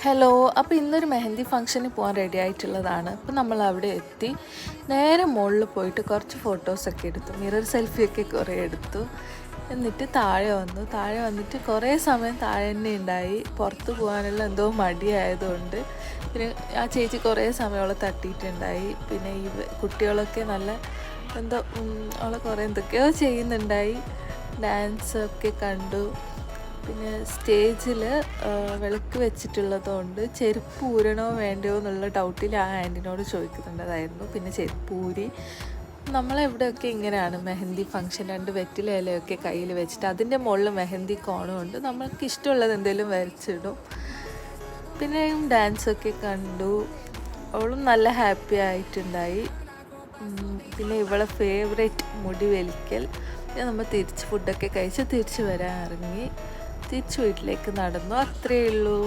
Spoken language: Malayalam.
ഹലോ. അപ്പോൾ ഇന്നൊരു മെഹന്തി ഫംഗ്ഷന് പോകാൻ റെഡി ആയിട്ടുള്ളതാണ്. അപ്പോൾ നമ്മൾ അവിടെ എത്തി നേരെ മുകളിൽ പോയിട്ട് കുറച്ച് ഫോട്ടോസൊക്കെ എടുത്തു, മിറർ സെൽഫിയൊക്കെ കുറേ എടുത്തു. എന്നിട്ട് താഴെ വന്നിട്ട് കുറേ സമയം താഴെ തന്നെ ഉണ്ടായി. പുറത്ത് പോകാനുള്ള എന്തോ മടിയായതുകൊണ്ട് പിന്നെ ആ ചേച്ചി കുറേ സമയം അവളെ തട്ടിയിട്ടുണ്ടായി. പിന്നെ ഈ കുട്ടികളൊക്കെ നല്ല എന്തോ അവളെ കുറേ എന്തൊക്കെയോ ചെയ്യുന്നുണ്ടായി. ഡാൻസൊക്കെ കണ്ടു. പിന്നെ സ്റ്റേജിൽ വിളക്ക് വെച്ചിട്ടുള്ളതുകൊണ്ട് ചെരുപ്പ് ഊരണോ വേണ്ടയോ എന്നുള്ള ഡൗട്ടിൽ ആ ആൻറ്റിനോട് ചോദിക്കുന്നുണ്ടായിരുന്നു. പിന്നെ ചെരുപ്പ് ഊരി. നമ്മളെവിടെയൊക്കെ ഇങ്ങനെയാണ് മെഹന്തി ഫംഗ്ഷൻ, 2 വെറ്റില ഇലയൊക്കെ കയ്യിൽ വെച്ചിട്ട് അതിൻ്റെ മുകളിൽ മെഹന്തി കോണുകൊണ്ട് നമ്മൾക്ക് ഇഷ്ടമുള്ളത് എന്തെങ്കിലും വരച്ചിടും. പിന്നെയും ഡാൻസൊക്കെ കണ്ടു. അവളും നല്ല ഹാപ്പി ആയിട്ടുണ്ടായി. പിന്നെ ഇവളെ ഫേവറേറ്റ് മുടി വലിക്കൽ. നമ്മൾ തിരിച്ച് ഫുഡൊക്കെ കഴിച്ച് തിരിച്ച് വരാൻ ഇറങ്ങി. തിരിച്ച് വീട്ടിലേക്ക് നടന്നു. അത്രയേ ഉള്ളൂ.